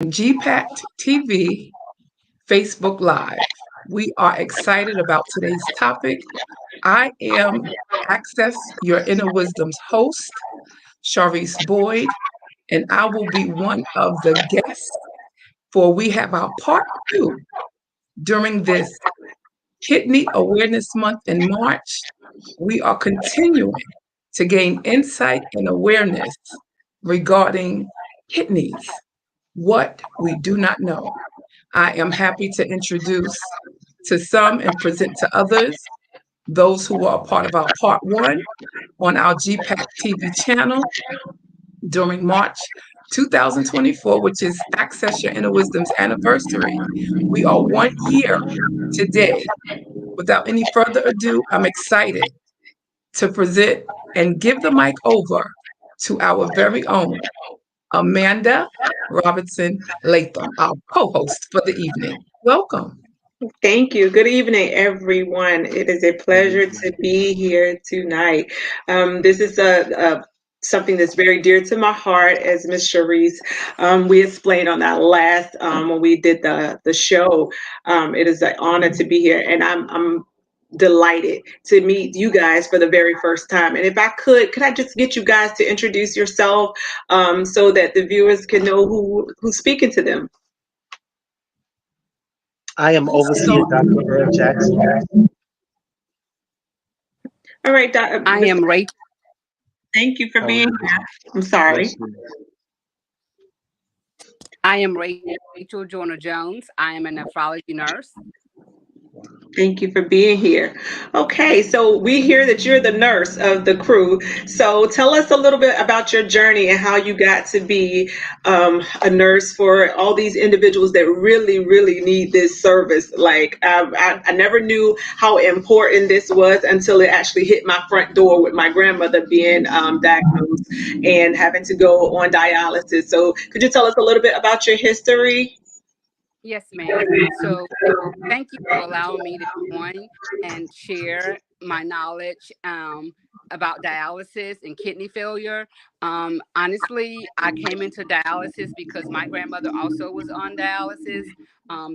GPAT TV, Facebook Live. We are excited about today's topic. I am Access Your Inner Wisdom's host, Chariesse Boyd, and I will be one of the guests for we have our part two during this Kidney Awareness Month in March. We are continuing to gain insight and awareness regarding kidneys, what we do not know. I am happy to introduce to some and present to others those who are a part of our part one on our GPAC TV channel during March 2024, which is Access Your Inner Wisdom's anniversary. We are 1 year today. Without any further ado, I'm excited to present and give the mic over to our very own Amanda Robinson Latham, our co-host for the evening. Welcome. Thank you. Good evening, everyone. It is a pleasure to be here tonight. This is something that's very dear to my heart, as Miss Chariesse we explained on that last when we did the show. It is an honor to be here, and I'm delighted to meet you guys for the very first time. And if I could I just get you guys to introduce yourself so that the viewers can know who's speaking to them? I am Overseer Dr. Earl Jackson. All right, I am Rachel. Thank you for being here. I'm sorry. Yes, I am Rachel Joyner-Jones. I am a nephrology nurse. Thank you for being here. Okay, so we hear that you're the nurse of the crew. So tell us a little bit about your journey and how you got to be a nurse for all these individuals that really, really need this service. Like I never knew how important this was until it actually hit my front door with my grandmother being diagnosed and having to go on dialysis. So could you tell us a little bit about your history? Yes, ma'am. So thank you for allowing me to join and share my knowledge about dialysis and kidney failure. Honestly, I came into dialysis because my grandmother also was on dialysis.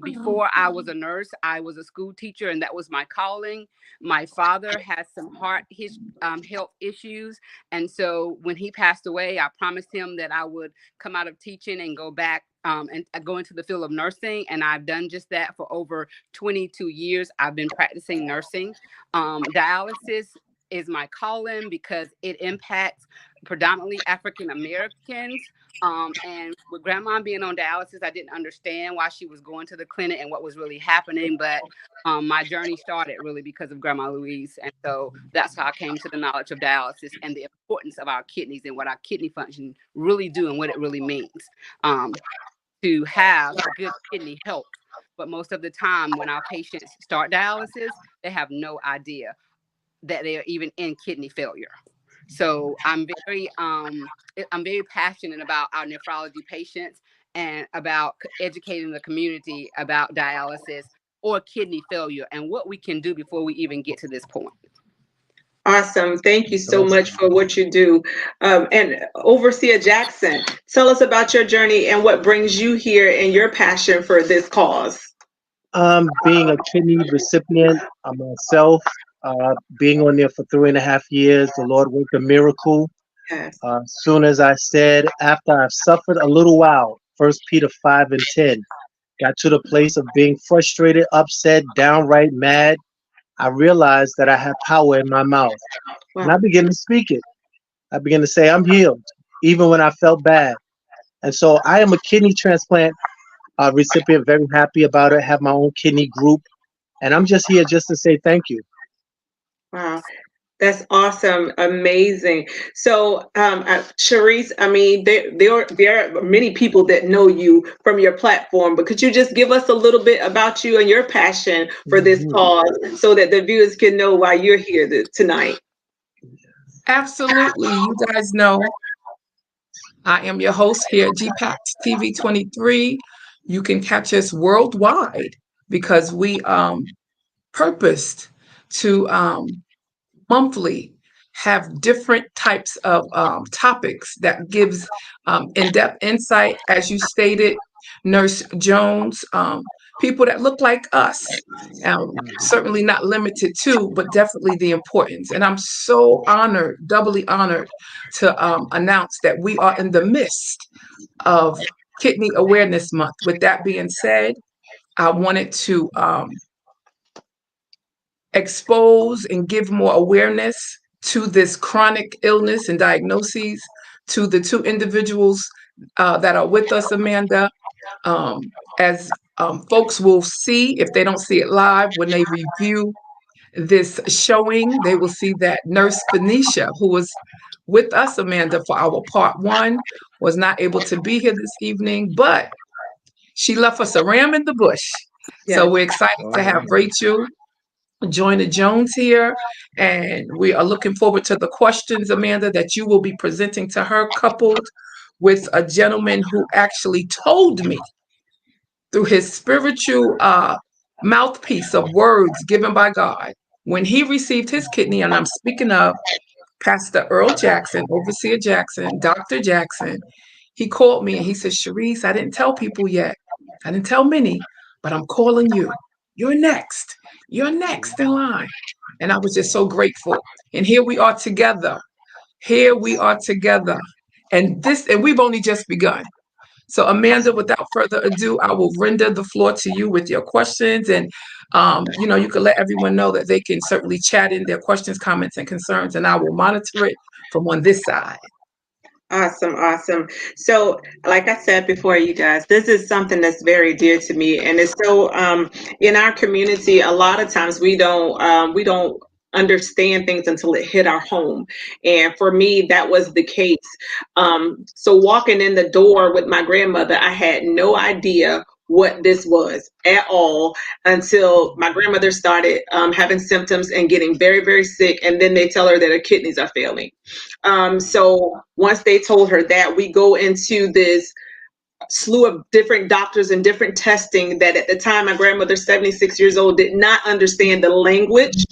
Before I was a nurse, I was a school teacher, and that was my calling. My father had some health issues, and so when he passed away, I promised him that I would come out of teaching and go back and go into the field of nursing, and I've done just that for over 22 years. I've been practicing nursing. Dialysis is my calling because it impacts predominantly African Americans. And with grandma being on dialysis, I didn't understand why she was going to the clinic and what was really happening. But my journey started really because of Grandma Louise. And so that's how I came to the knowledge of dialysis and the importance of our kidneys and what our kidney function really do and what it really means to have good kidney health. But most of the time when our patients start dialysis, they have no idea that they are even in kidney failure. So I'm very passionate about our nephrology patients and about educating the community about dialysis or kidney failure and what we can do before we even get to this point. Awesome. Thank you so much for what you do. And Overseer Jackson, tell us about your journey and what brings you here and your passion for this cause. Being a kidney recipient myself, being on there for 3.5 years, the Lord worked a miracle. Yes. Soon as I said, after I've suffered a little while, 1 Peter 5:10, got to the place of being frustrated, upset, downright mad. I realized that I had power in my mouth. Wow. And I began to speak it. I began to say, I'm healed, even when I felt bad. And so I am a kidney transplant recipient, very happy about it, have my own kidney group. And I'm just here just to say thank you. Wow. That's awesome. Amazing. So, Chariesse, I mean, there are many people that know you from your platform, but could you just give us a little bit about you and your passion for this cause so that the viewers can know why you're here tonight? Absolutely. You guys know I am your host here at GPAC TV 23. You can catch us worldwide because we purposed to monthly have different types of topics that gives in-depth insight, as you stated. Nurse Jones, people that look like us. Certainly not limited to, but definitely the importance. And I'm so honored, doubly honored, to announce that we are in the midst of Kidney Awareness Month. With that being said, I wanted to expose and give more awareness to this chronic illness and diagnoses, to the two individuals that are with us, Amanda. As folks will see, if they don't see it live, when they review this showing, they will see that Nurse Phoenicia, who was with us, Amanda, for our part one, was not able to be here this evening, but she left us a ram in the bush. So Yes. we're excited to have Rachel Joyner-Jones here, and we are looking forward to the questions, Amanda, that you will be presenting to her, coupled with a gentleman who actually told me through his spiritual mouthpiece of words given by God when he received his kidney, and I'm speaking of Pastor Earl Jackson, Overseer Jackson, Dr. Jackson. He called me and he said, Chariesse, I didn't tell people yet. I didn't tell many, but I'm calling you. You're next. You're next in line. And I was just so grateful. And here we are together. Here we are together. And we've only just begun. So, Amanda, without further ado, I will render the floor to you with your questions. And, you can let everyone know that they can certainly chat in their questions, comments, and concerns, and I will monitor it from on this side. Awesome, awesome. So, like I said before, you guys, this is something that's very dear to me, and it's so in our community. A lot of times we don't understand things until it hit our home, and for me, that was the case. So, walking in the door with my grandmother, I had no idea what this was at all until my grandmother started having symptoms and getting very, very sick, and then they tell her that her kidneys are failing. So once they told her that, we go into this slew of different doctors and different testing that at the time my grandmother, 76 years old, did not understand the language,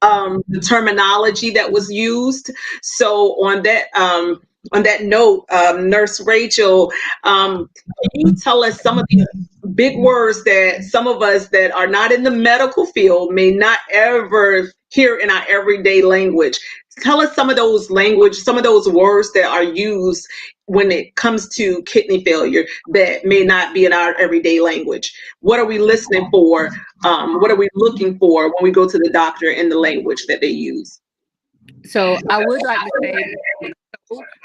the terminology that was used. So on that note, Nurse Rachel, can you tell us some of these big words that some of us that are not in the medical field may not ever hear in our everyday language? Tell us some of those words that are used when it comes to kidney failure that may not be in our everyday language. What are we listening for? What are we looking for when we go to the doctor in the language that they use? So I would like to say,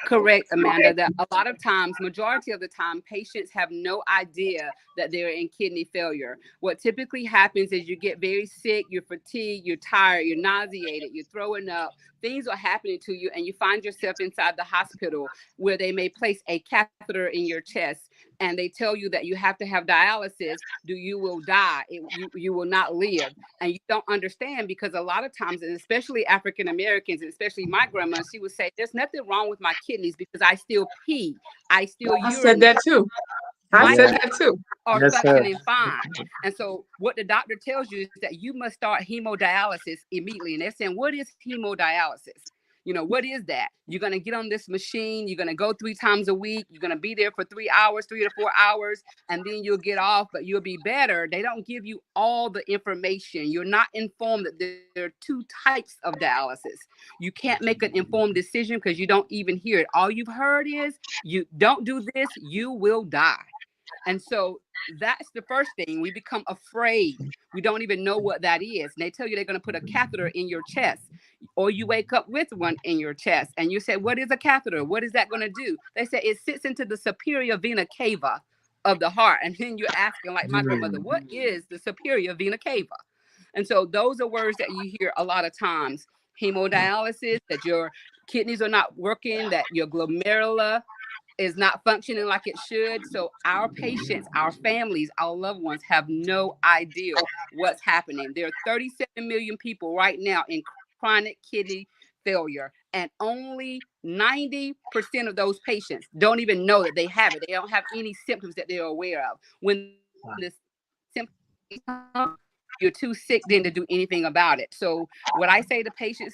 correct, Amanda, that a lot of times, majority of the time, patients have no idea that they're in kidney failure. What typically happens is you get very sick, you're fatigued, you're tired, you're nauseated, you're throwing up, things are happening to you, and you find yourself inside the hospital where they may place a catheter in your chest and they tell you that you have to have dialysis, you will die, you will not live. And you don't understand, because a lot of times, and especially African Americans, and especially my grandma, she would say, there's nothing wrong with my kidneys because I still pee, I still I said urinate. that too. I My said Yeah. that too. are Yes, sir. functioning fine. And so what the doctor tells you is that you must start hemodialysis immediately. And they're saying, what is hemodialysis? What is that? You're going to get on this machine. You're going to go 3 times a week. You're going to be there for 3 hours, 3 to 4 hours, and then you'll get off, but you'll be better. They don't give you all the information. You're not informed that there are 2 types of dialysis. You can't make an informed decision because you don't even hear it. All you've heard is, you don't do this, you will die. And so that's the first thing. We become afraid. We don't even know what that is. And they tell you they're going to put a catheter in your chest, or you wake up with one in your chest and you say, what is a catheter? What is that going to do? They say it sits into the superior vena cava of the heart. And then you're asking, like my grandmother, what is the superior vena cava? And so those are words that you hear a lot of times. Hemodialysis, that your kidneys are not working, that your glomerula is not functioning like it should. So our patients, our families, our loved ones have no idea what's happening. There are 37 million people right now in chronic kidney failure, and only 90% of those patients don't even know that they have it. They don't have any symptoms that they're aware of. When the symptoms come, you're too sick then to do anything about it. So what I say to patients,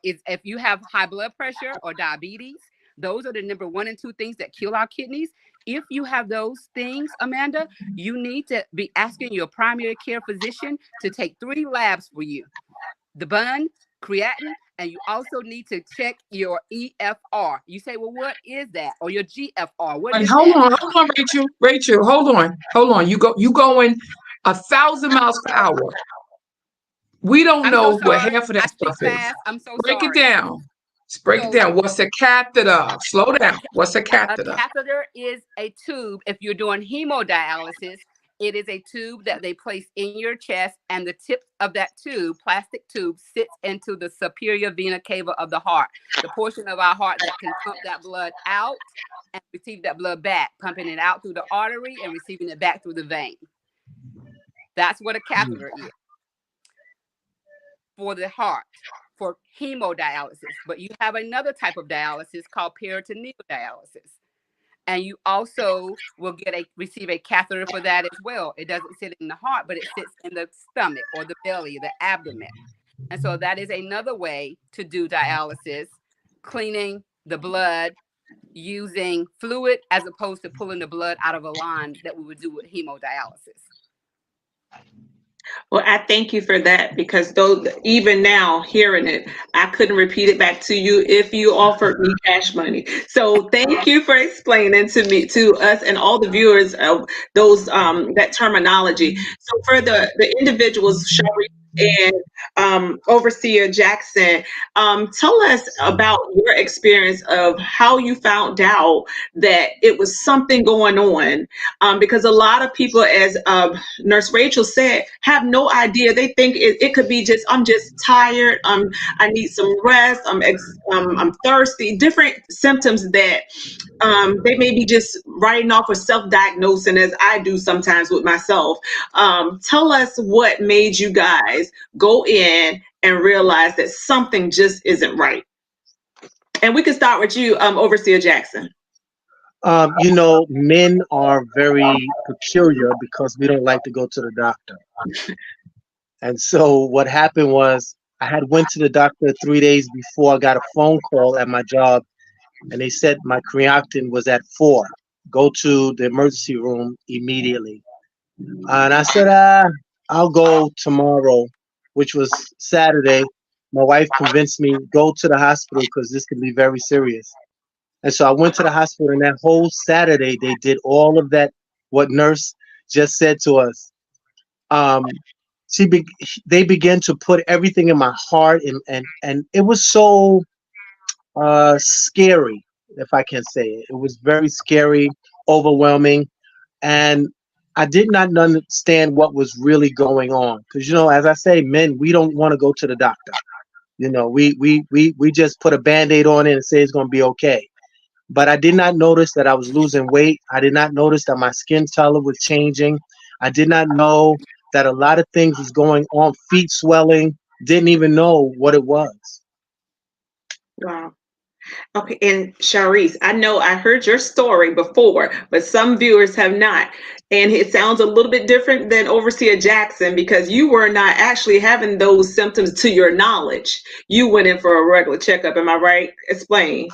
is if you have high blood pressure or diabetes, those are the number 1 and 2 things that kill our kidneys. if you have those things, Amanda, you need to be asking your primary care physician to take 3 labs for you: the bun, creatinine, and you also need to check your EFR. You say, well, what is that? Or your GFR. What Wait, is that? hold on, Rachel. Rachel, hold on. You going 1,000 miles per hour. We don't I'm so know what sorry. half of that I stuff speak is. fast. I'm so Break it sorry. down. Let's break it So down. What's a catheter? Slow a, down. What's a a catheter? catheter is a tube. If you're doing hemodialysis, it is a tube that they place in your chest, and the tip of that tube, plastic tube, sits into the superior vena cava of the heart, the portion of our heart that can pump that blood out and receive that blood back, pumping it out through the artery and receiving it back through the vein. That's what a catheter is for the heart, for hemodialysis. But you have another type of dialysis called peritoneal dialysis. And you also will receive a catheter for that as well. It doesn't sit in the heart, but it sits in the stomach or the belly, the abdomen. And so that is another way to do dialysis, cleaning the blood using fluid as opposed to pulling the blood out of a line that we would do with hemodialysis. Well, I thank you for that, because though even now hearing it, I couldn't repeat it back to you if you offered me cash money. So thank you for explaining to us and all the viewers of those that terminology. So for the individuals, Shari and Overseer Jackson, tell us about your experience of how you found out that it was something going on, because a lot of people, as Nurse Rachel said, have no idea. They think it could be just, I'm just tired. I need some rest. I'm thirsty. Different symptoms that they may be just writing off or self-diagnosing, as I do sometimes with myself. Tell us what made you guys go in and realize that something just isn't right. And we can start with you, Overseer Jackson. Men are very peculiar because we don't like to go to the doctor. And so what happened was I had went to the doctor 3 days before. I got a phone call at my job, and they said my creatinine was at 4. Go to the emergency room immediately. And I said, I'll go tomorrow, which was Saturday. My wife convinced me, go to the hospital because this can be very serious. And so I went to the hospital, and that whole Saturday they did all of that, what nurse just said to us. Um, they began to put everything in my heart, and it was so scary, if I can say it. It was very scary, overwhelming, and I did not understand what was really going on. Because as I say, men, we don't want to go to the doctor. We just put a Band-Aid on it and say it's going to be okay. But I did not notice that I was losing weight. I did not notice that my skin color was changing. I did not know that a lot of things was going on, feet swelling, didn't even know what it was. Wow. Okay, and Chariesse, I know I heard your story before, but some viewers have not. And it sounds a little bit different than Overseer Jackson, because you were not actually having those symptoms to your knowledge. You went in for a regular checkup. Am I right? Explain.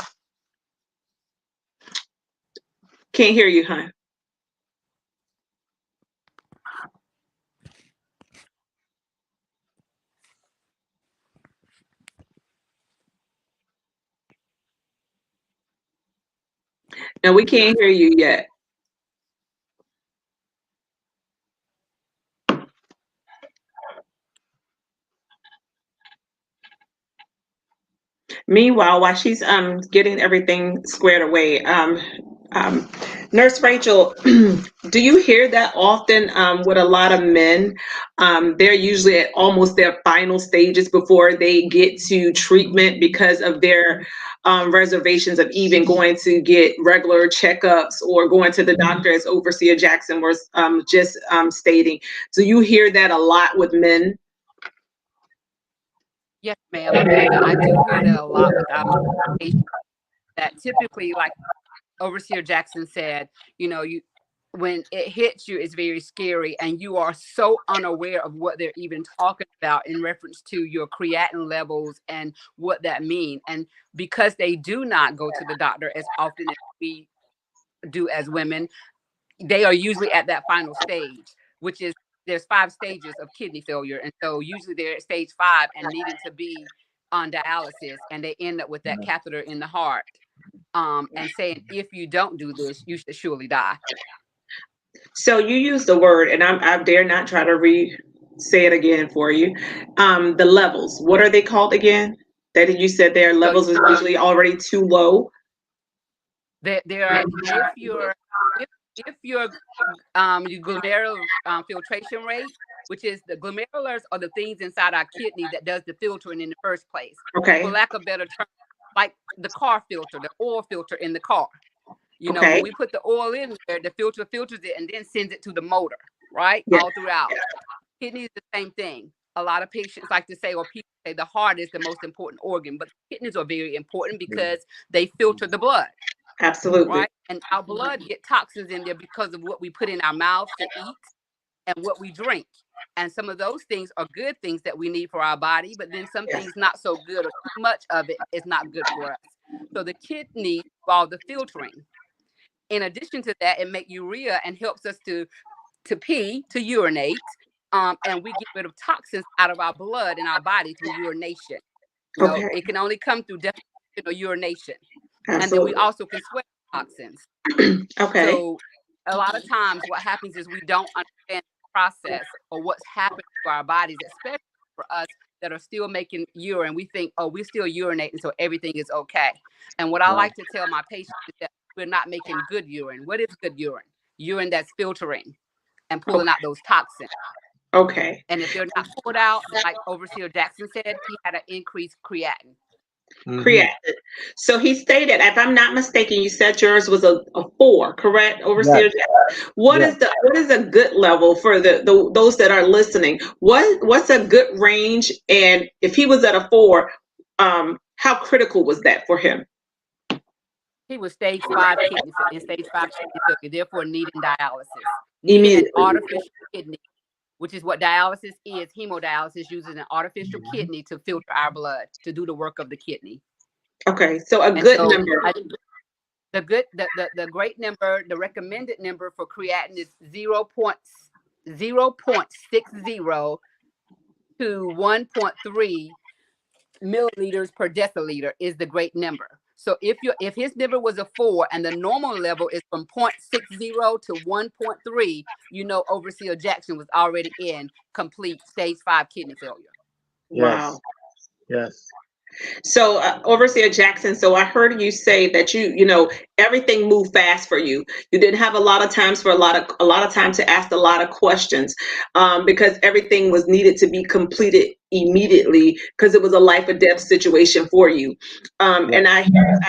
Can't hear you, hon. No, we can't hear you yet. Meanwhile, while she's getting everything squared away, Nurse Rachel, do you hear that often with a lot of men? They're usually at almost their final stages before they get to treatment because of their reservations of even going to get regular checkups or going to the doctor, as Overseer Jackson was just stating. Do you hear that a lot with men? Yes, ma'am, Amanda. I do hear that a lot with our patients, that typically, like Overseer Jackson said, when it hits you, it's very scary, and you are so unaware of what they're even talking about in reference to your creatinine levels and what that means. And because they do not go to the doctor as often as we do as women, they are usually at that final stage, which is there's 5 stages of kidney failure. And so usually they're at stage 5 and needing to be on dialysis, and they end up with that catheter in the heart, and saying, if you don't do this, you should surely die. So you use the word, and I dare not try to say it again for you. The levels, what are they called again? That you said their levels is usually already too low. There are, if your glomerular filtration rate, which is the glomerulars are the things inside our kidney that does the filtering in the first place. Okay. For lack of better term, like the car filter, the oil filter in the car. You know, Okay. when we put the oil in there, the filter filters it and then sends it to the motor, right? Yeah. All throughout. Kidney is the same thing. A lot of patients like to say, or people say the heart is the most important organ, but kidneys are very important because they filter the blood. Absolutely. Right? And our blood get toxins in there because of what we put in our mouths to eat and what we drink. And some of those things are good things that we need for our body, but then some things not so good, or too much of it is not good for us. So the kidney do all the filtering. In addition to that, it makes urea and helps us to pee, to urinate, and we get rid of toxins out of our blood in our body through urination. You know, it can only come through defecation or urination. Absolutely. And then we also can sweat toxins. Okay. So a lot of times what happens is we don't understand the process or what's happening to our bodies, especially for us that are still making urine. We think, oh, we're still urinating, so everything is okay. And what I like to tell my patients is that we're not making good urine. What is good urine? Urine that's filtering and pulling out those toxins. Okay. And if they're not pulled out, like Overseer Jackson said, he had an increased creatinine. Creatinine. So he stated, if I'm not mistaken, you said yours was a 4, correct, Overseer? Yes. What is a good level for those that are listening? What's a good range? And if he was at a 4, how critical was that for him? He was stage 5 kidney failure, therefore needing dialysis. Needing an artificial kidney, which is what dialysis is. Hemodialysis uses an artificial kidney to filter our blood, to do the work of the kidney. Okay, so a good number. The great number, the recommended number for creatinine is 0.60 to 1.3 milliliters per deciliter is the great number. So if his number was a 4 and the normal level is from 0.60 to 1.3, you know Overseer Jackson was already in complete stage 5 kidney failure. Wow. Yes. So Overseer Jackson, so I heard you say that you know everything moved fast for you. You didn't have a lot of times for a lot of time to ask a lot of questions, because everything was needed to be completed immediately because it was a life or death situation for you. And I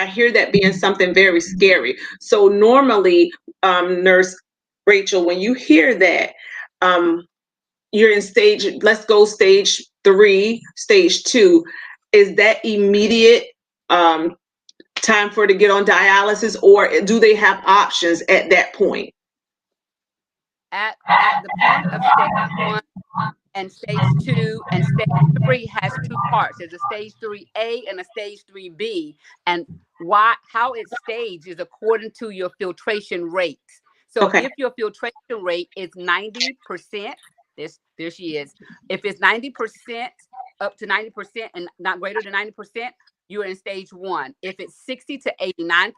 hear that being something very scary. So normally, Nurse Rachel, when you hear that, you're in let's go stage 3, stage 2. Is that immediate time for to get on dialysis, or do they have options at that point? At the point of stage 1 and stage 2 and stage 3 has 2 parts. There's a stage 3A and a stage 3B, and how it's staged is according to your filtration rate. So if your filtration rate is 90%, there she is. If it's 90%, up to 90% and not greater than 90%, you're in stage 1. If it's 60 to 89%,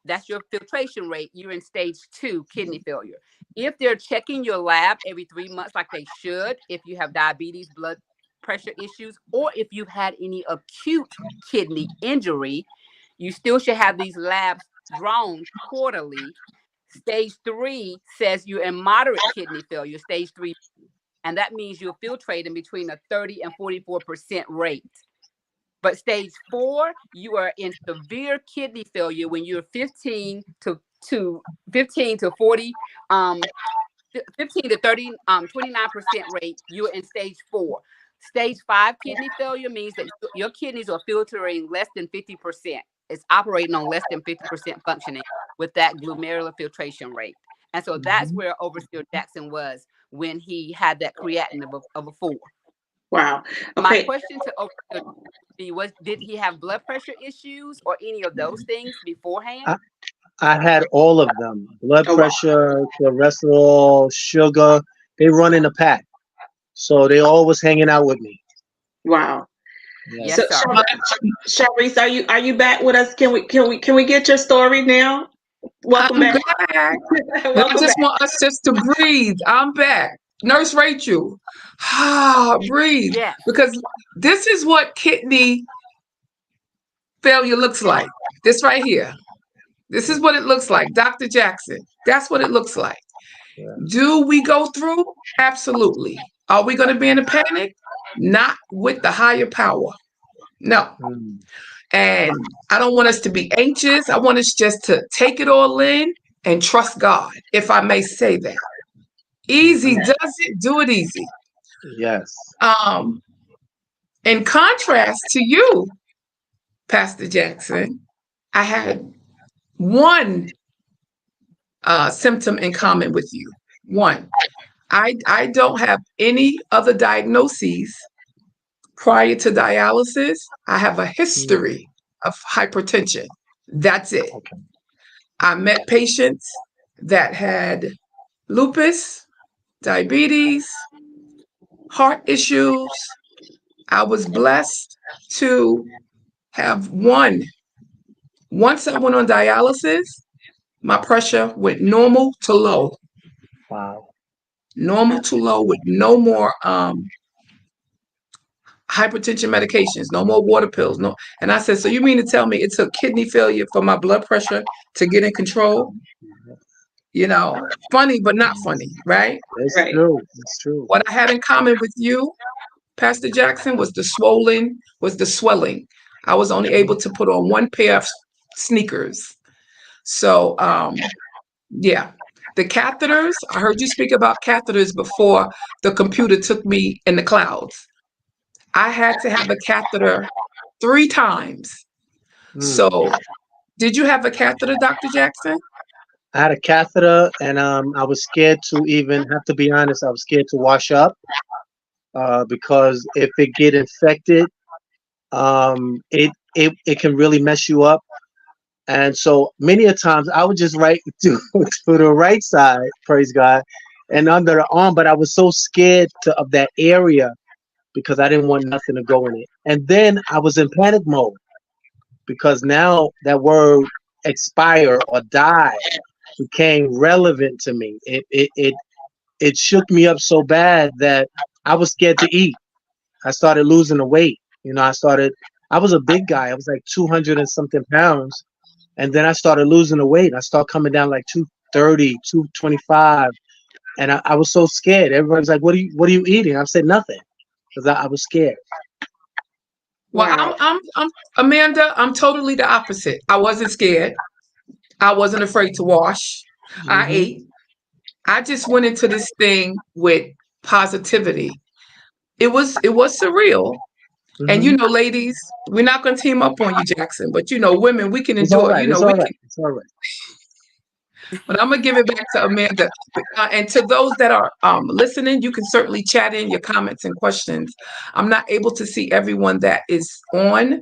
that's your filtration rate, you're in stage 2 kidney failure. If they're checking your lab every 3 months like they should, if you have diabetes, blood pressure issues, or if you've had any acute kidney injury, you still should have these labs drawn quarterly. Stage 3 says you're in moderate kidney failure, stage 3, and that means you're filtrating between a 30 and 44% rate. But stage 4, you are in severe kidney failure when you're 15 to 40, 15 to 30, 29% rate. You're in stage 4. Stage 5 kidney failure means that your kidneys are filtering less than 50%. It's operating on less than 50% functioning with that glomerular filtration rate. And so that's where Overseer Jackson was when he had that creatinine of a 4. Wow. Okay. My question to Overseer was, did he have blood pressure issues or any of those things beforehand? I had all of them: blood Oh, wow. pressure, cholesterol, sugar. They run in a pack, so they always hanging out with me. Wow. Yes. So, Yes, sir. Chariesse, are you back with us? Can we get your story now? Welcome I'm back. back. Now I Welcome just back. want us just to breathe. I'm back. Nurse Rachel, breathe. Yes. Because this is what kidney failure looks like. This right here. This is what it looks like. Dr. Jackson, that's what it looks like. Yes. Do we go through? Absolutely. Are we going to be in a panic? Not with the higher power. No. Mm. And I don't want us to be anxious. I want us just to take it all in and trust God, if I may say that. Easy Mhm. does it, do it easy. Yes. Um, in contrast to you, Pastor Jackson, I had one symptom in common with you. One, I don't have any other diagnoses prior to dialysis. I have a Mm. history of hypertension. That's it. Okay. I met patients that had lupus, diabetes, heart issues. I was blessed to have one. Once I went on dialysis, my pressure went Wow. normal to low with no more hypertension medications, no more water pills, no. And I said, so you mean to tell me it took kidney failure for my blood pressure to get in control? Funny but not funny, right? It's Right. true. It's true. What I had in common with you, Pastor Jackson, was the swelling. I was only able to put on one pair of sneakers. So, yeah. The catheters, I heard you speak about catheters before the computer took me in the clouds. I had to have a catheter 3 times. Mm. So, did you have a catheter, Dr. Jackson? I had a catheter, and I was scared to even have to be honest. I was scared to wash up because if it get infected, it can really mess you up. And so many a times I would just write to the right side, praise God, and under the arm. But I was so scared of that area because I didn't want nothing to go in it. And then I was in panic mode because now that word expire or die became relevant to me. It shook me up so bad that I was scared to eat. I started losing the weight. I was a big guy. I was like 200 and something pounds. And then I started losing the weight. I started coming down like 230, 225. And I was so scared. Everyone's like, what are you eating? I said nothing because I was scared. Well, Wow. I'm Amanda. I'm totally the opposite. I wasn't scared. I wasn't afraid to wash. I Hmm. ate. I just went into this thing with positivity. It was surreal. And Hmm. ladies, we're not going to team up on you, Jackson. But women, we can It's all endure. right. It's We all right. can. It's all right. But I'm gonna give it back to Amanda. And to those that are listening, you can certainly chat in your comments and questions. I'm not able to see everyone that is on,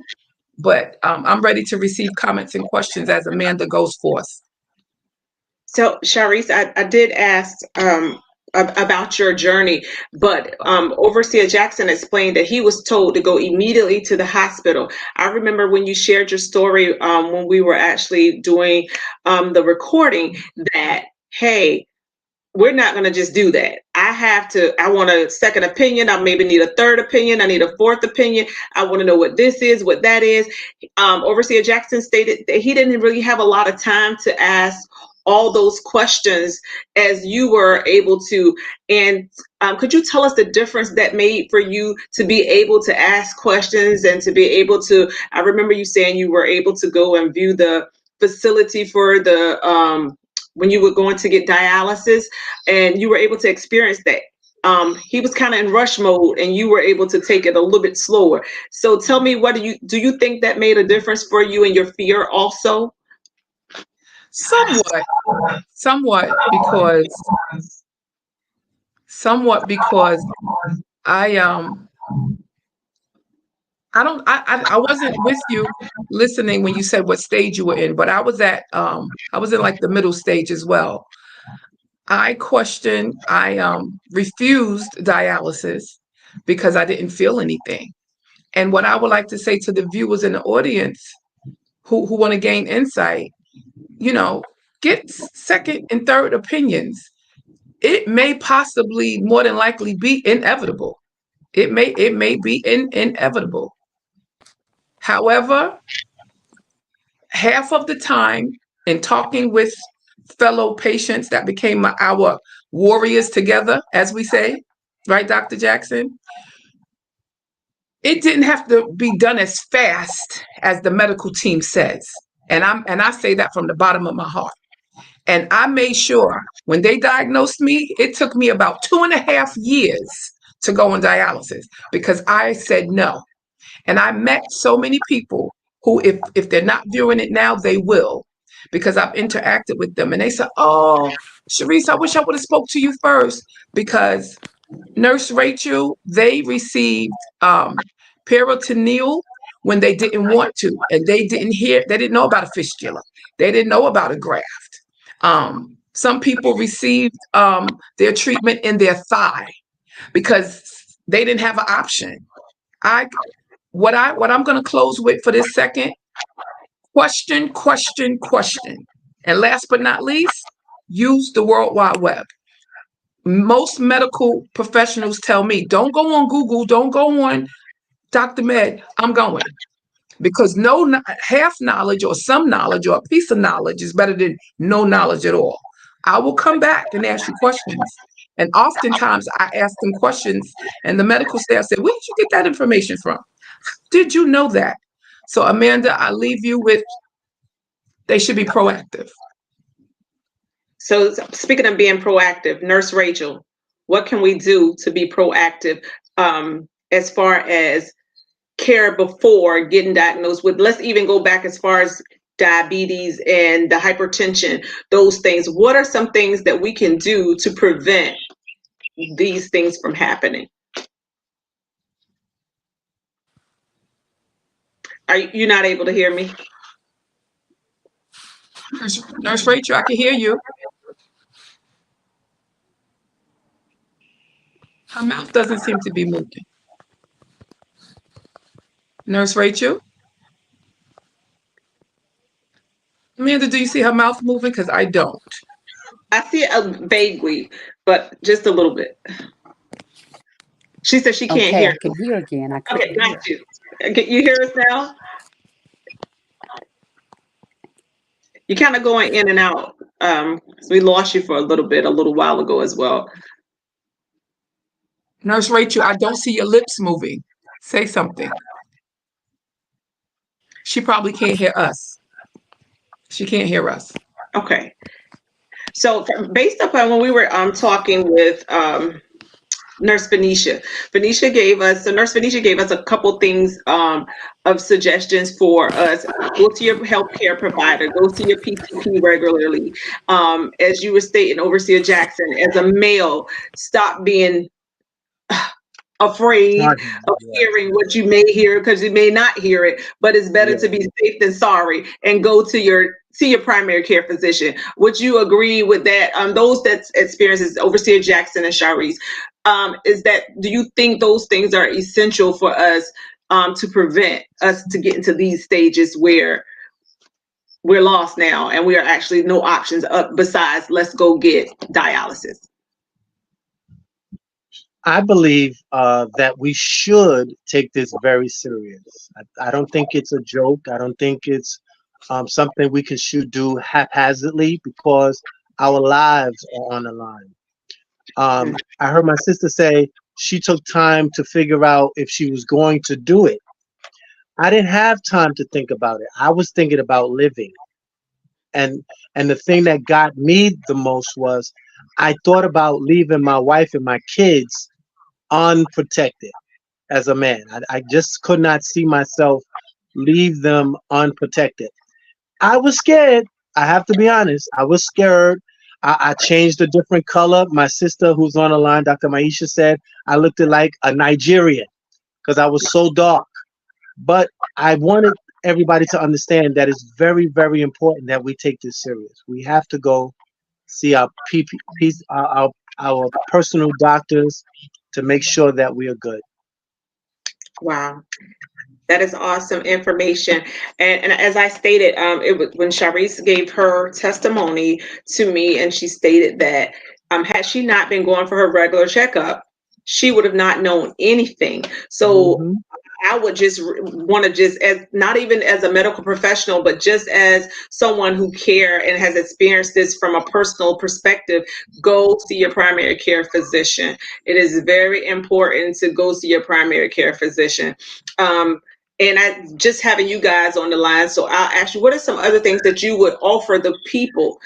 but I'm ready to receive comments and questions as Amanda goes forth. So, Sharice, I did ask about your journey, but Overseer Jackson explained that he was told to go immediately to the hospital. I remember when you shared your story when we were actually doing the recording that, hey, we're not going to just do that. I want a second opinion. I maybe need a third opinion. I need a fourth opinion. I want to know what this is, what that is. Overseer Jackson stated that he didn't really have a lot of time to ask all those questions as you were able to. And could you tell us the difference that made for you to be able to ask questions and to be able to, I remember you saying you were able to go and view the facility for the, when you were going to get dialysis and you were able to experience that. He was kind of in rush mode and you were able to take it a little bit slower. So tell me, what do you think that made a difference for you and your fear also? Somewhat, somewhat somewhat because I I wasn't with you listening when you said what stage you were in, but I was in like the middle stage as well. I refused dialysis because I didn't feel anything. And what I would like to say to the viewers in the audience who want to gain insight, you know, get second and third opinions. It may possibly, more than likely, be inevitable. It may be inevitable. However, half of the time in talking with fellow patients that became our warriors together, as we say, right, Dr. Jackson? It didn't have to be done as fast as the medical team says. And I say that from the bottom of my heart. And I made sure when they diagnosed me, it took me about 2.5 years to go on dialysis because I said no. And I met so many people who, if they're not viewing it now, they will, because I've interacted with them. And they said, "Oh, Chariesse, I wish I would have spoke to you first," because Nurse Rachel, they received peritoneal when they didn't want to, and they didn't know about a fistula. They didn't know about a graft. Some people received their treatment in their thigh because they didn't have an option. I what I'm going to close with for this second: question, question, question, and last but not least, use the World Wide Web. Most medical professionals tell me, don't go on Google, don't go on Dr. Med. I'm going because half knowledge or some knowledge or a piece of knowledge is better than no knowledge at all. I will come back and ask you questions. And oftentimes I ask them questions and the medical staff said, "Where did you get that information from? Did you know that?" So Amanda, I leave you with, they should be proactive. So speaking of being proactive, Nurse Rachel, what can we do to be proactive as far as care before getting diagnosed with, let's even go back as far as diabetes and the hypertension, those things. What are some things that we can do to prevent these things from happening? Are you not able to hear me? Nurse Rachel, I can hear you. Her mouth doesn't seem to be moving. Nurse Rachel? Amanda, do you see her mouth moving? Because I don't. I see it vaguely, but just a little bit. She said she can't hear. I can hear again. I Okay, couldn't got you. You hear us now? You're kind of going in and out. So we lost you for a little while ago as well. Nurse Rachel, I don't see your lips moving. Say something. She probably can't hear us. She can't hear us. Okay. So based upon when we were talking with Nurse Venetia gave us a couple things of suggestions for us. Go to your healthcare provider, go to your PCP regularly. As you were stating, Overseer Jackson, as a male, stop being afraid of hearing what you may hear, because you may not hear it, but it's better to be safe than sorry, and go to your primary care physician. Would you agree with that? Those that experiences Overseer Jackson and Chariesse, do you think those things are essential for us to prevent us to get into these stages where we're lost now and we are actually no options up besides let's go get dialysis? I believe that we should take this very serious. I don't think it's a joke. I don't think it's something we should do haphazardly, because our lives are on the line. I heard my sister say she took time to figure out if she was going to do it. I didn't have time to think about it. I was thinking about living. And the thing that got me the most was I thought about leaving my wife and my kids unprotected as a man. I just could not see myself leave them unprotected. I was scared. I have to be honest. I was scared. I changed a different color. My sister, who's on the line, Dr. Maisha, said I looked like a Nigerian because I was so dark. But I wanted everybody to understand that it's very, very important that we take this serious. We have to go see our our personal doctors to make sure that we are good. Wow. That is awesome information. And as I stated, it was when Chariesse gave her testimony to me, and she stated that had she not been going for her regular checkup, she would have not known anything. So Hmm. I would just want to just as not even as a medical professional, but just as someone who care and has experienced this from a personal perspective, go see your primary care physician. It is very important to go see your primary care physician. Um, and I just having you guys on the line. So I'll ask you, what are some other things that you would offer the people?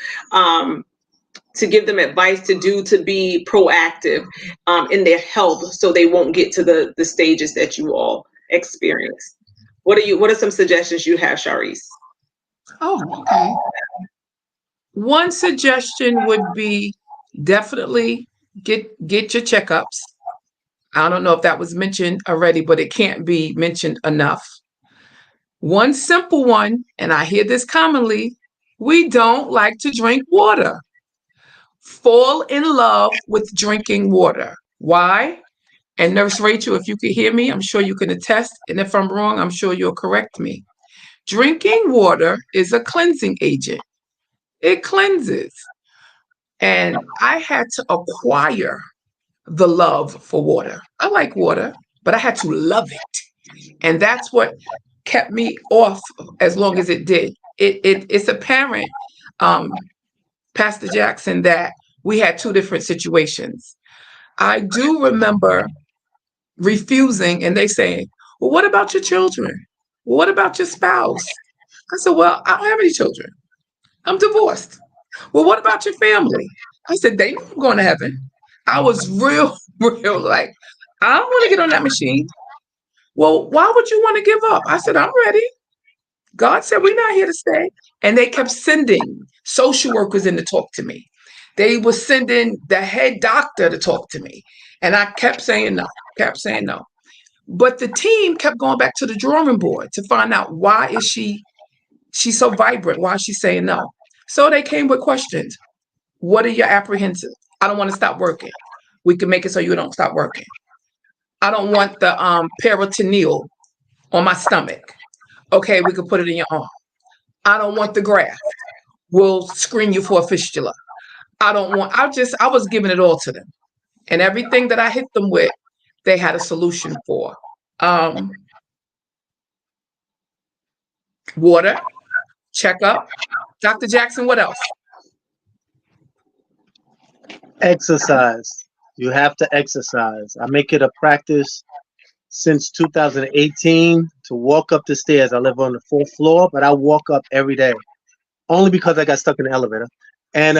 To give them advice to do to be proactive in their health so they won't get to the stages that you all experience. What are some suggestions you have, Chariesse? Oh, okay. One suggestion would be definitely get your checkups. I don't know if that was mentioned already, but it can't be mentioned enough. One simple one, and I hear this commonly, we don't like to drink water. Fall in love with drinking water. Why? And Nurse Rachel, if you could hear me, I'm sure you can attest. And if I'm wrong, I'm sure you'll correct me. Drinking water is a cleansing agent. It cleanses. And I had to acquire the love for water. I like water, but I had to love it. And that's what kept me off as long as it did. It's apparent, um, Pastor Jackson, that we had two different situations. I do remember refusing, and they saying, "Well, what about your children? Well, what about your spouse?" I said, "Well, I don't have any children. I'm divorced." "Well, what about your family?" I said, "They know I'm going to heaven." I was real, real like, I don't want to get on that machine. "Well, why would you want to give up?" I said, "I'm ready. God said we're not here to stay." And they kept sending social workers in to talk to me. They were sending the head doctor to talk to me. And I kept saying no, kept saying no. But the team kept going back to the drawing board to find out why is she's so vibrant? Why is she saying no? So they came with questions. What are your apprehensives? I don't want to stop working. We can make it so you don't stop working. I don't want the peritoneal on my stomach. Okay, we could put it in your arm. I don't want the graft. We'll screen you for a fistula. I was giving it all to them. And everything that I hit them with, they had a solution for. Um, Water, checkup. Dr. Jackson, what else? Exercise. You have to exercise. I make it a practice since 2018 to walk up the stairs. I live on the fourth floor, but I walk up every day only because I got stuck in the elevator and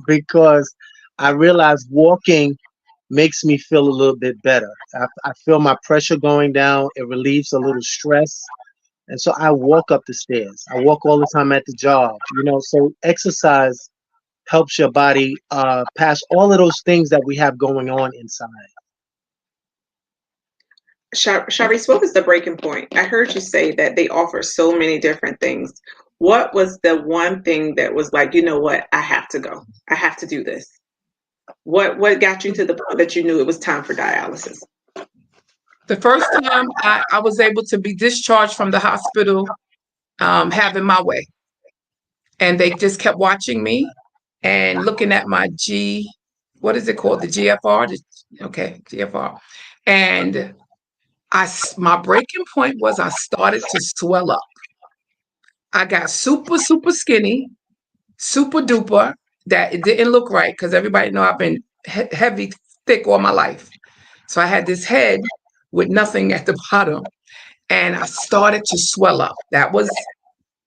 because I realized walking makes me feel a little bit better. I feel my pressure going down. It relieves a little stress. And so I walk up the stairs. I walk all the time at the job, so exercise helps your body pass all of those things that we have going on inside. Sharice, what was the breaking point? I heard you say that they offer so many different things. What was the one thing that was like, you know what, I have to go. I have to do this. What got you to the point that you knew it was time for dialysis? The first time I was able to be discharged from the hospital, having my way. And they just kept watching me and looking at my what is it called? The GFR? Okay, GFR. And my breaking point was I started to swell up. I got super, super skinny, super duper, that it didn't look right because everybody know I've been heavy, thick all my life. So I had this head with nothing at the bottom, and I started to swell up. That was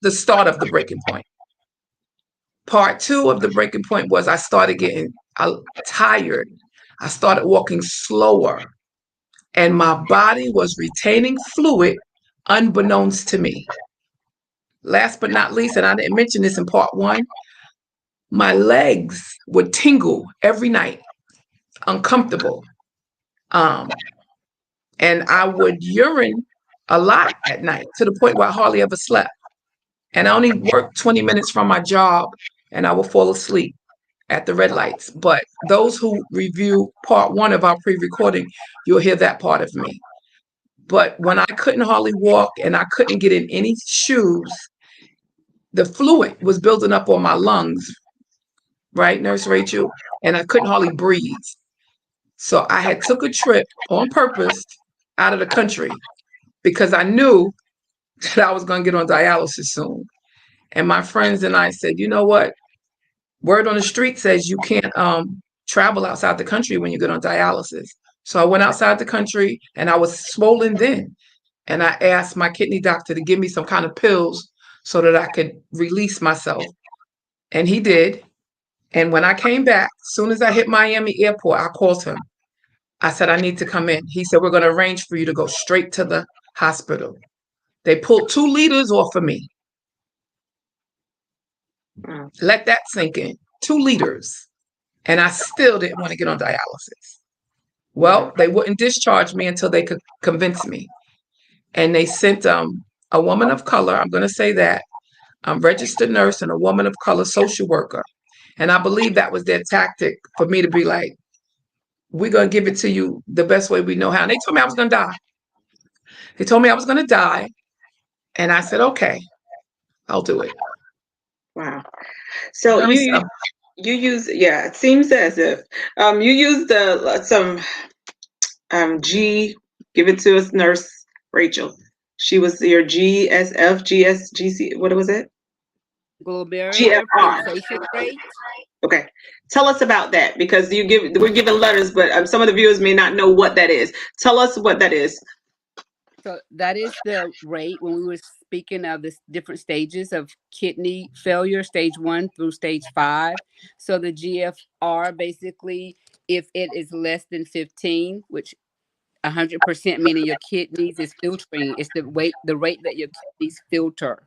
the start of the breaking point. Part two of the breaking point was I started getting tired. I started walking slower, and my body was retaining fluid unbeknownst to me. Last but not least, and I didn't mention this in part one, my legs would tingle every night, uncomfortable. Um, and I would urine a lot at night, to the point where I hardly ever slept. And I only worked 20 minutes from my job, and I would fall asleep at the red lights. But those who review part one of our pre-recording, you'll hear that part of me. But when I couldn't hardly walk and I couldn't get in any shoes, the fluid was building up on my lungs, right, Nurse Rachel? And I couldn't hardly breathe. So I had took a trip on purpose out of the country because I knew that I was going to get on dialysis soon. And my friends and I said, you know what? Word on the street says you can't travel outside the country when you get on dialysis. So I went outside the country and I was swollen then. And I asked my kidney doctor to give me some kind of pills so that I could release myself. And he did. And when I came back, as soon as I hit Miami airport, I called him. I said, I need to come in. He said, we're going to arrange for you to go straight to the hospital. They pulled 2 liters off of me. Let that sink in. 2 liters. And I still didn't want to get on dialysis. Well, they wouldn't discharge me until they could convince me. And they sent a woman of color, I'm going to say that, registered nurse and a woman of color social worker. And I believe that was their tactic for me to be like, we're going to give it to you the best way we know how. And they told me I was going to die. They told me I was going to die. And I said, okay, I'll do it. Wow. So Very you simple. you use, yeah, it seems as if you used some G, give it to us, Nurse Rachel. She was your GSF, GSGC, what was it? Glomerular GFR. filtration rate. Okay. Tell us about that, because we're giving letters, but some of the viewers may not know what that is. Tell us what that is. So that is the rate when we were speaking of the different stages of kidney failure, stage 1 through stage 5. So the GFR, basically, if it is less than 15, which 100% meaning your kidneys is filtering, it's the rate that your kidneys filter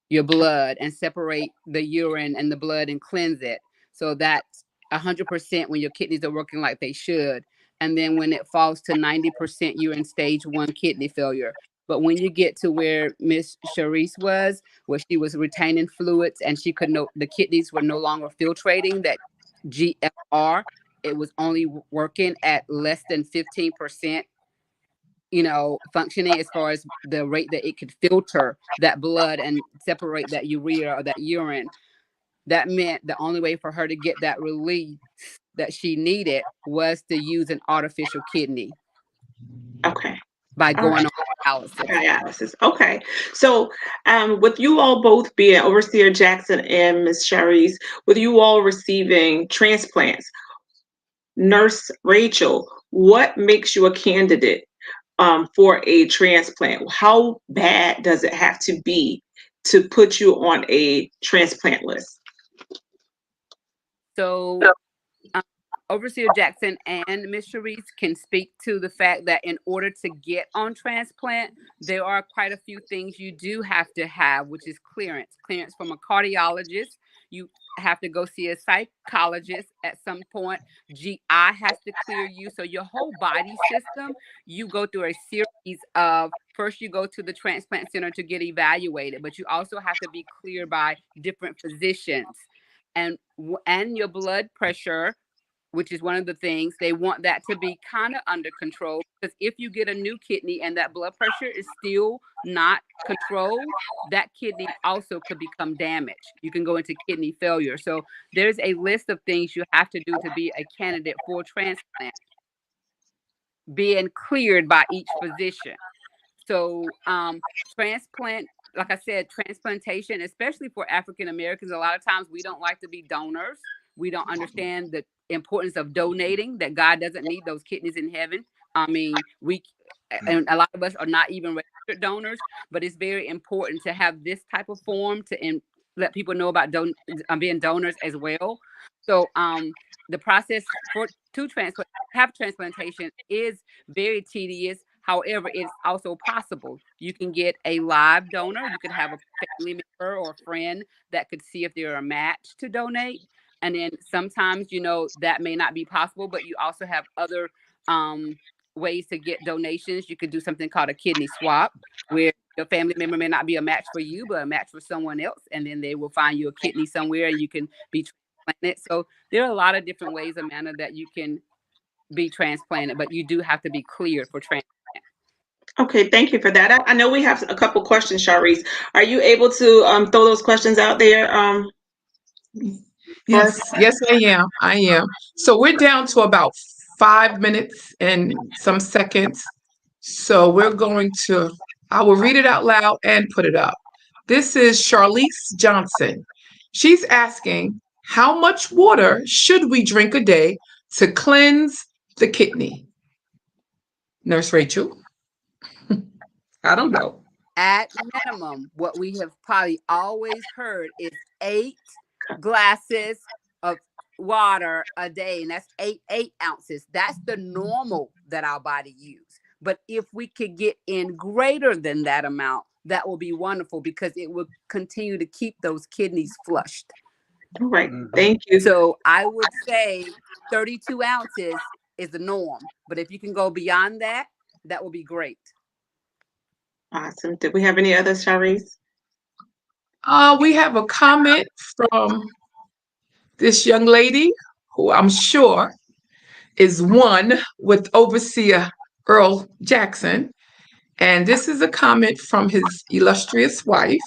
your blood and separate the urine and the blood and cleanse it. So that's 100% when your kidneys are working like they should. And then when it falls to 90%, you're in stage 1 kidney failure. But when you get to where Miss Chariesse was, where she was retaining fluids and she could the kidneys were no longer filtrating, that GFR, it was only working at less than 15%, functioning as far as the rate that it could filter that blood and separate that urea or that urine. That meant the only way for her to get that release that she needed was to use an artificial kidney. Okay. By going on dialysis. Dialysis. Okay. So with you all both being Overseer Jackson and Ms. Chariesse, with you all receiving transplants, Nurse Rachel, what makes you a candidate for a transplant? How bad does it have to be to put you on a transplant list? So Overseer Jackson and Ms. Chariesse can speak to the fact that in order to get on transplant, there are quite a few things you do have to have, which is clearance from a cardiologist. You have to go see a psychologist at some point. GI has to clear you. So your whole body system, you go through a series of, first you go to the transplant center to get evaluated, but you also have to be cleared by different physicians. And your blood pressure, which is one of the things they want that to be kind of under control, because if you get a new kidney and that blood pressure is still not controlled, that kidney also could become damaged. You can go into kidney failure. So there's a list of things you have to do to be a candidate for transplant, being cleared by each physician. So transplant, like I said, transplantation, especially for African Americans, a lot of times we don't like to be donors. We don't understand the importance of donating, that God doesn't need those kidneys in heaven. I mean, and a lot of us are not even registered donors, but it's very important to have this type of form to let people know about being donors as well. So the process to have transplantation is very tedious. However, it's also possible. You can get a live donor. You could have a family member or a friend that could see if they're a match to donate. And then sometimes, that may not be possible, but you also have other ways to get donations. You could do something called a kidney swap, where your family member may not be a match for you, but a match for someone else, and then they will find you a kidney somewhere, and you can be transplanted. So there are a lot of different ways, Amanda, that you can be transplanted, but you do have to be cleared for transplant. Okay, thank you for that. I know we have a couple questions, Chariesse. Are you able to throw those questions out there for us? Yes, I am. So we're down to about 5 minutes and some seconds. So I will read it out loud and put it up. This is Charlize Johnson. She's asking, how much water should we drink a day to cleanse the kidney? Nurse Rachel? I don't know. At minimum, what we have probably always heard is 8 glasses of water a day, and that's 8 ounces. That's the normal that our body use. But if we could get in greater than that amount, that will be wonderful, because it will continue to keep those kidneys flushed. All right, thank you. So I would say 32 ounces is the norm, but if you can go beyond that, that will be great. Awesome. Did we have any others, Chariesse? We have a comment from this young lady who I'm sure is one with Overseer Earl Jackson. And this is a comment from his illustrious wife,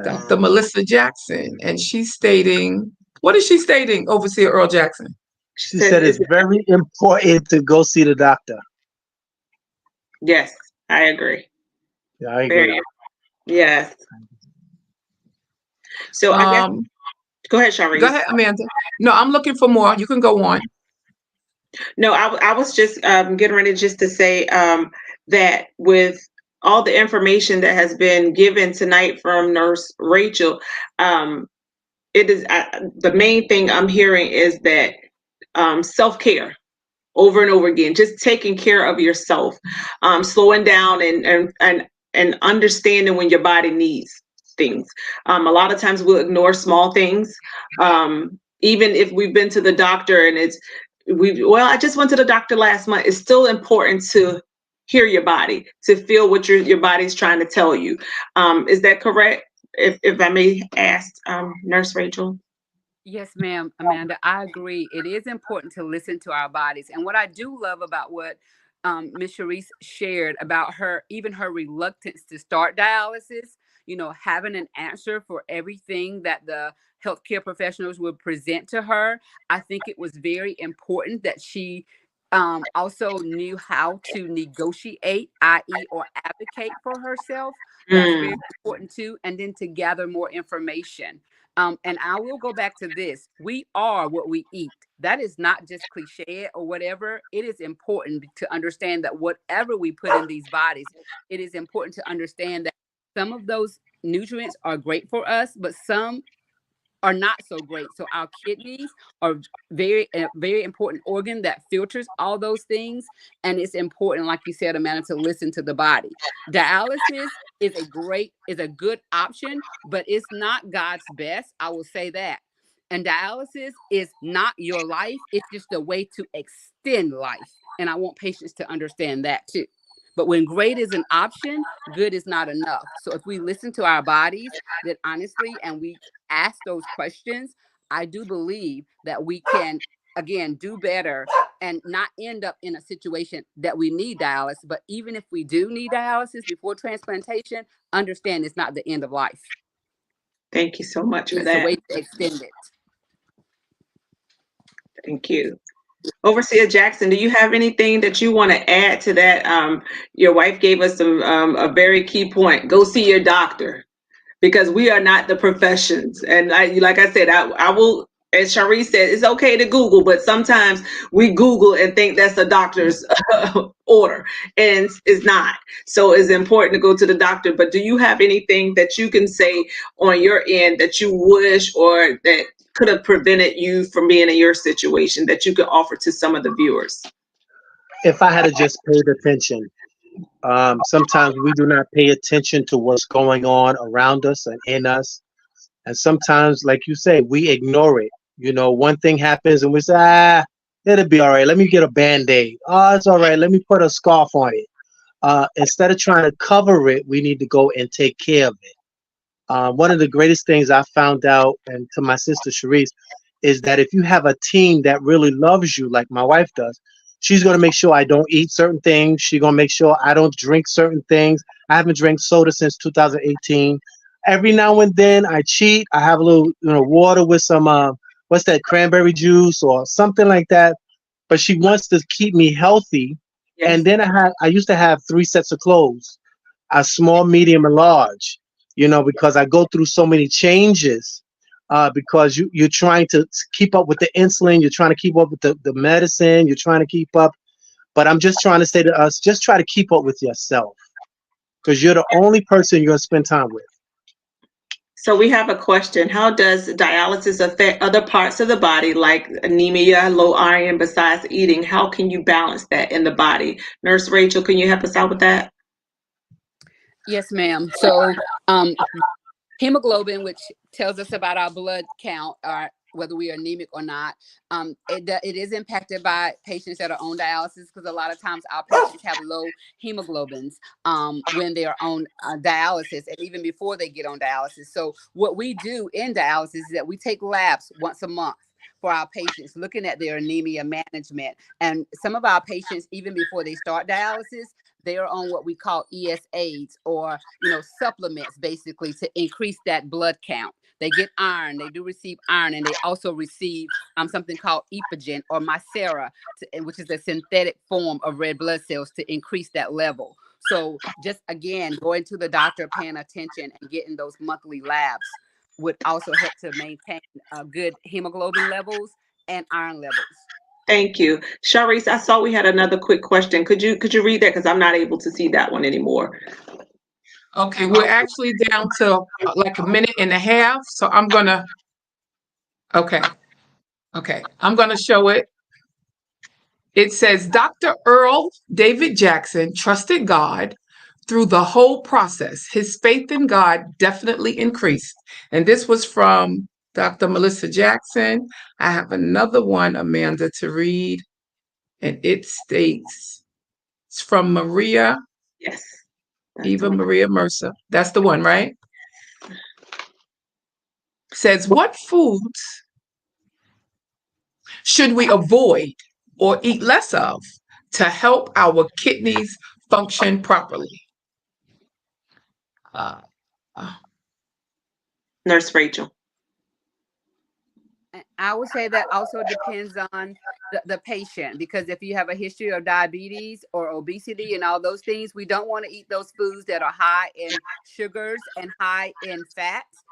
Dr. Melissa Jackson. And she's stating, what is she stating, Overseer Earl Jackson? She said it's very important to go see the doctor. Yes, I agree. Yeah, I agree. Yes. So I guess, go ahead, Chariesse. Go ahead, Amanda. No, I'm looking for more. You can go on. No, I was just getting ready just to say that with all the information that has been given tonight from Nurse Rachel, it is the main thing I'm hearing is that self-care over and over again, just taking care of yourself, slowing down and understanding when your body needs things. A lot of times we'll ignore small things, even if we've been to the doctor and I just went to the doctor last month. It's still important to hear your body, to feel what your body's trying to tell you. Is that correct? If I may ask, Nurse Rachel? Yes, ma'am, Amanda, I agree. It is important to listen to our bodies. And what I do love about what Ms. Chariesse shared about even her reluctance to start dialysis, having an answer for everything that the healthcare professionals would present to her. I think it was very important that she also knew how to negotiate, i.e., or advocate for herself. That's very important too. And then to gather more information. And I will go back to this. We are what we eat. That is not just cliche or whatever. It is important to understand that whatever we put in these bodies, it is important to understand that some of those nutrients are great for us, but some are not so great. So our kidneys are very important organ that filters all those things. And it's important, like you said, Amanda, to listen to the body. Dialysis is a good option, but it's not God's best. I will say that. And dialysis is not your life. It's just a way to extend life. And I want patients to understand that too. But when great is an option, good is not enough. So if we listen to our bodies, that honestly, and we ask those questions, I do believe that we can, again, do better and not end up in a situation that we need dialysis. But even if we do need dialysis before transplantation, understand it's not the end of life. Thank you so much for that. It's a way to extend it. Thank you. Overseer Jackson, do you have anything that you want to add to that? Your wife gave us a very key point. Go see your doctor, because we are not the professions. And like I said, I will, as Chariesse said, it's okay to Google, but sometimes we Google and think that's a doctor's order, and it's not. So it's important to go to the doctor. But do you have anything that you can say on your end that you wish or that could have prevented you from being in your situation that you could offer to some of the viewers? If I had just paid attention. Sometimes we do not pay attention to what's going on around us and in us. And sometimes, like you say, we ignore it. One thing happens and we say, It'll be all right. Let me get a Band-Aid. Oh, it's all right. Let me put a scarf on it. Instead of trying to cover it, we need to go and take care of it. One of the greatest things I found out, and to my sister Chariesse, is that if you have a team that really loves you, like my wife does, she's going to make sure I don't eat certain things. She's going to make sure I don't drink certain things. I haven't drank soda since 2018. Every now and then I cheat. I have a little, water with some, what's that, cranberry juice or something like that. But she wants to keep me healthy. Yes. And then I used to have 3 sets of clothes, a small, medium, and large, because I go through so many changes. Because you're trying to keep up with the insulin, you're trying to keep up with the medicine, you're trying to keep up. But I'm just trying to say to us, just try to keep up with yourself, because you're the only person you're going to spend time with. So we have a question. How does dialysis affect other parts of the body, like anemia, low iron, besides eating? How can you balance that in the body? Nurse Rachel, can you help us out with that? Yes, ma'am. So hemoglobin, which tells us about our blood count, or whether we are anemic or not, it is impacted by patients that are on dialysis, because a lot of times our patients have low hemoglobins when they're on dialysis, and even before they get on dialysis. So what we do in dialysis is that we take labs once a month for our patients, looking at their anemia management. And some of our patients, even before they start dialysis, they are on what we call ESAs, or supplements, basically to increase that blood count. They get iron, they do receive iron, and they also receive something called epigen or Mircera, which is a synthetic form of red blood cells, to increase that level. So just again, going to the doctor, paying attention, and getting those monthly labs would also help to maintain good hemoglobin levels and iron levels. Thank you. Chariesse, I saw we had another quick question. Could you read that? Because I'm not able to see that one anymore. Okay, we're actually down to like a minute and a half, so I'm gonna. Okay, I'm gonna show it. It says Dr. Earl David Jackson trusted God through the whole process. His faith in God definitely increased. And this was from Dr. Melissa Jackson. I have another one, Amanda, to read. And it states, it's from Maria, Yes. Eva Maria Mercer. That's the one, right? Says, what foods should we avoid or eat less of to help our kidneys function properly? Uh, Nurse Rachel. I would say that also depends on the patient, because if you have a history of diabetes or obesity and all those things, we don't want to eat those foods that are high in sugars and high in fats.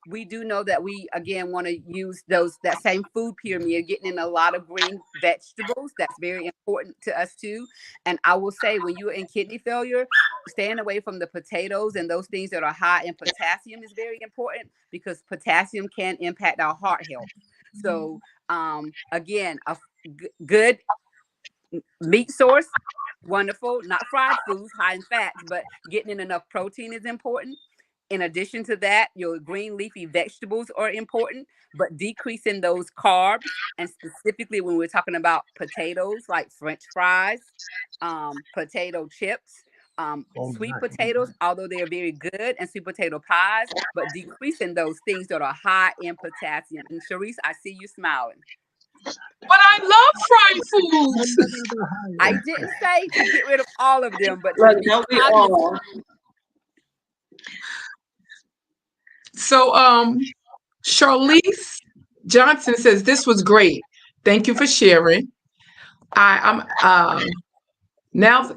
We do know that we, again, want to use that same food pyramid, getting in a lot of green vegetables. That's very important to us too. And I will say, when you're in kidney failure, staying away from the potatoes and those things that are high in potassium is very important, because potassium can impact our heart health. So again, a good meat source, wonderful. Not fried foods high in fats, but getting in enough protein is important. In addition to that, your green leafy vegetables are important, but decreasing those carbs, and specifically when we're talking about potatoes, like French fries, potato chips, sweet potatoes, although they are very good, and sweet potato pies, but decreasing those things that are high in potassium. And Chariesse, I see you smiling. But I love fried foods. I didn't say to get rid of all of them, but to Look, be don't we cognizant. all? So, Charlize Johnson says this was great. Thank you for sharing. I'm now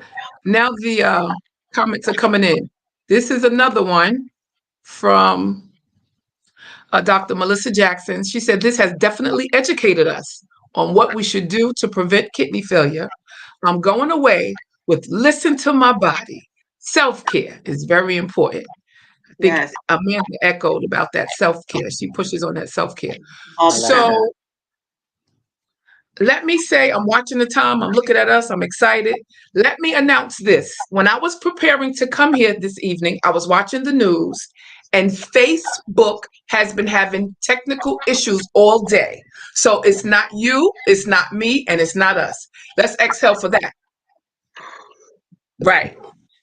the comments are coming in. This is another one from Dr. Melissa Jackson. She said this has definitely educated us on what we should do to prevent kidney failure. I'm going away with listen to my body. Self-care is very important. I think Yes. Amanda echoed about that self-care. She pushes on that self-care. All the time. So let me say, I'm watching the time, I'm looking at us, I'm excited. Let me announce this. When I was preparing to come here this evening, I was watching the news, And Facebook has been having technical issues all day. So it's not you, it's not me, and it's not us. Let's exhale for that. Right.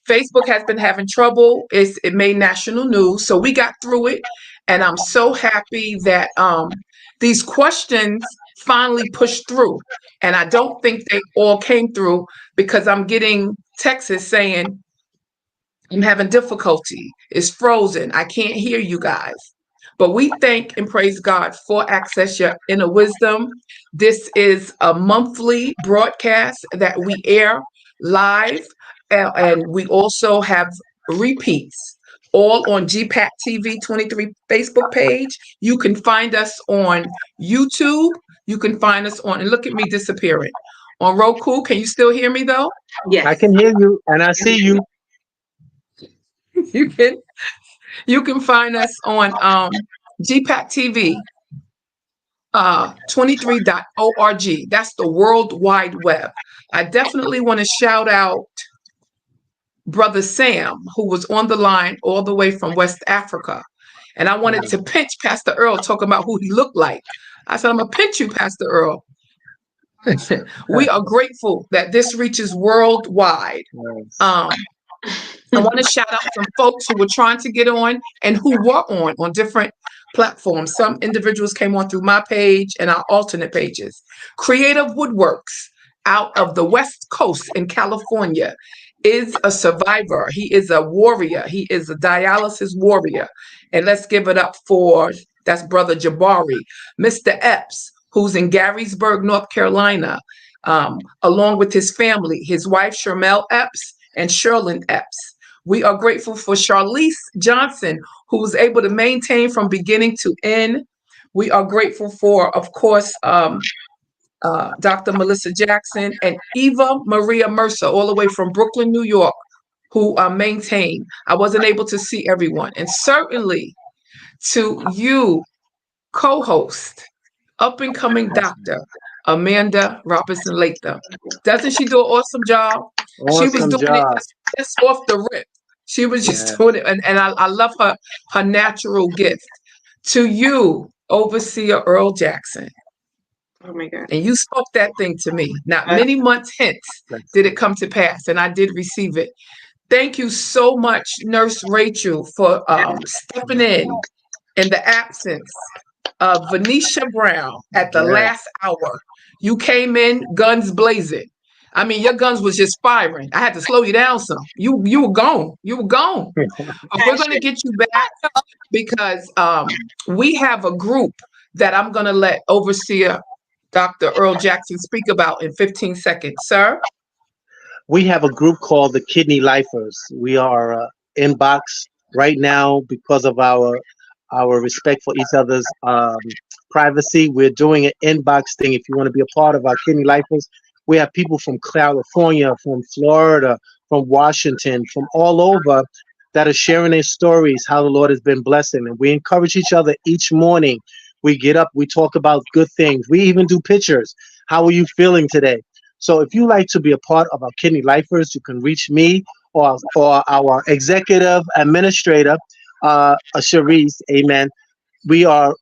Facebook has been having trouble. It made national news. So we got through it. And I'm so happy that these questions finally pushed through. And I don't think they all came through because I'm getting texts saying, I'm having difficulty. It's frozen. I can't hear you guys. But we thank and praise God for Access Your Inner Wisdom. This is a monthly broadcast that we air live, and we also have repeats all on GPAT TV 23 Facebook page. You can find us on YouTube. You can find us on, and look at me disappearing. On Roku, can you still hear me though? Yes. I can hear you and I see you. You can you can find us on GPAT TV 23.org. That's the World Wide Web. I definitely want to shout out Brother Sam, who was on the line all the way from West Africa. And I wanted to pinch Pastor Earl, talking about who he looked like. I said, I'm going to pinch you, Pastor Earl. We are grateful that this reaches worldwide. I want to shout out some folks who were trying to get on and who were on different platforms. Some individuals came on through my page and our alternate pages. Creative Woodworks out of the West Coast in California is a survivor. He is a warrior. He is a dialysis warrior. And let's give it up for, that's Brother Jabari. Mr. Epps, who's in Garysburg, North Carolina, along with his family, his wife, Shermelle Epps, and Sherlyn Epps. We are grateful for Charliesse Johnson, who was able to maintain from beginning to end. We are grateful for, of course, Dr. Melissa Jackson and Eva Maria Mercer, all the way from Brooklyn, New York, who maintained. I wasn't able to see everyone. And certainly to you, co-host, up-and-coming doctor, Amanda Robinson Latham. Doesn't she do an awesome job? She was doing it just off the rip. She was just doing it. And I love her natural gift. To you, Overseer Earl Jackson. Oh my God. And you spoke that thing to me. Not many months hence did it come to pass, and I did receive it. Thank you so much, Nurse Rachel, for stepping in the absence of Venetia Brown at the last hour. You came in guns blazing. I mean, your guns was just firing. I had to slow you down some. You were gone. You were gone. But we're going to get you back because we have a group that I'm going to let Overseer Dr. Earl Jackson speak about in 15 seconds. Sir? We have a group called the Kidney Lifers. We are inbox right now because of our respect for each other's privacy. We're doing an inbox thing. If you want to be a part of our Kidney Lifers, we have people from California, from Florida, from Washington, from all over that are sharing their stories, how the Lord has been blessing. And we encourage each other each morning. We get up, we talk about good things. We even do pictures. How are you feeling today? So if you like to be a part of our Kidney Lifers, you can reach me or our executive administrator, Chariesse. Amen. We are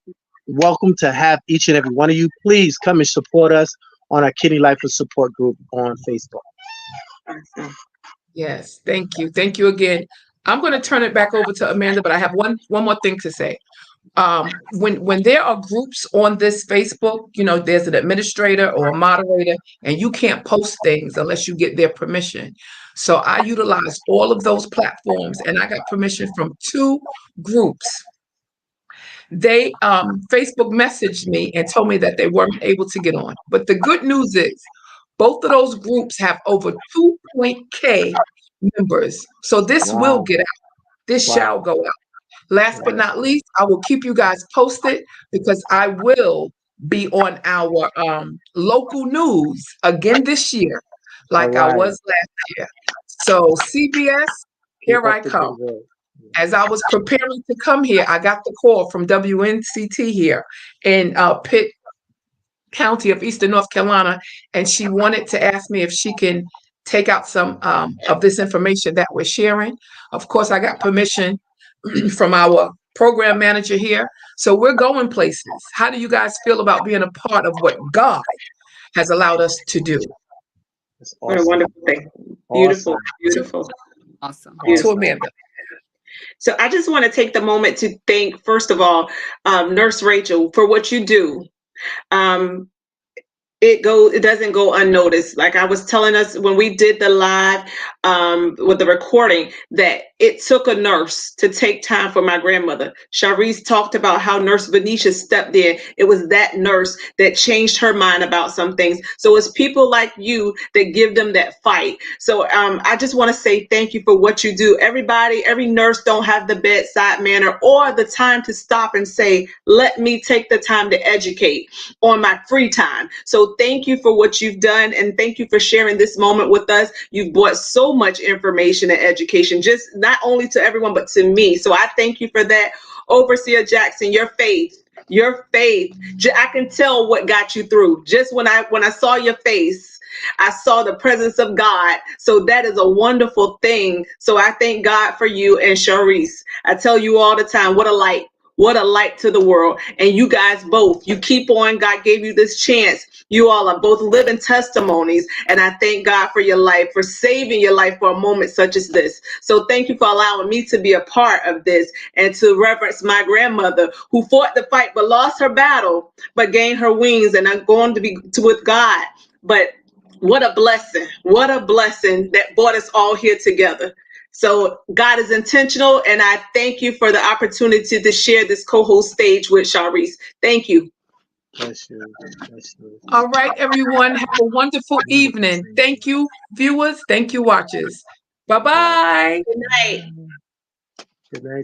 welcome to have each and every one of you. Please come and support us on our Kidney Lifers support group on Facebook. Yes, thank you. Thank you again. I'm going to turn it back over to Amanda, but I have one more thing to say. When there are groups on this Facebook, there's an administrator or a moderator, and you can't post things unless you get their permission. So I utilize all of those platforms, and I got permission from 2 groups. They Facebook messaged me and told me that they weren't able to get on. But the good news is both of those groups have over 2.k members. So this will get out. This shall go out. Last but not least, I will keep you guys posted because I will be on our local news again this year, like I was last year. So CBS, here I come. As I was preparing to come here, I got the call from WNCT here in Pitt County of Eastern North Carolina, and she wanted to ask me if she can take out some of this information that we're sharing. Of course, I got permission from our program manager here. So we're going places. How do you guys feel about being a part of what God has allowed us to do? It's What a awesome. wonderful thing. Beautiful, Awesome. beautiful, Awesome. To beautiful. Amanda. So I just want to take the moment to thank, first of all, Nurse Rachel for what you do. Um, it doesn't go unnoticed. Like I was telling us when we did the live with the recording, that it took a nurse to take time for my grandmother. Chariesse talked about how Nurse Venetia stepped in. It was that nurse that changed her mind about some things. So it's people like you that give them that fight. So I just want to say thank you for what you do. Every nurse don't have the bedside manner or the time to stop and say, let me take the time to educate on my free time. So thank you for what you've done, and thank you for sharing this moment with us. You've brought so much information and education, just not only to everyone, but to me. So I thank you for that. Overseer Jackson, your faith. I can tell what got you through. Just when I saw your face, I saw the presence of God. So that is a wonderful thing. So I thank God for you and Chariesse. I tell you all the time, what a light. What a light to the world. And you guys both, you keep on. God gave you this chance. You all are both living testimonies. And I thank God for your life, for saving your life for a moment such as this. So thank you for allowing me to be a part of this and to reverence my grandmother who fought the fight but lost her battle, but gained her wings and are going to be with God. But what a blessing. What a blessing that brought us all here together. So God is intentional, and I thank you for the opportunity to share this co-host stage with Chariesse. Thank you. Bless you. Bless you. All right, everyone. Have a wonderful evening. Thank you, viewers. Thank you, watchers. Bye bye. Good night. Good night.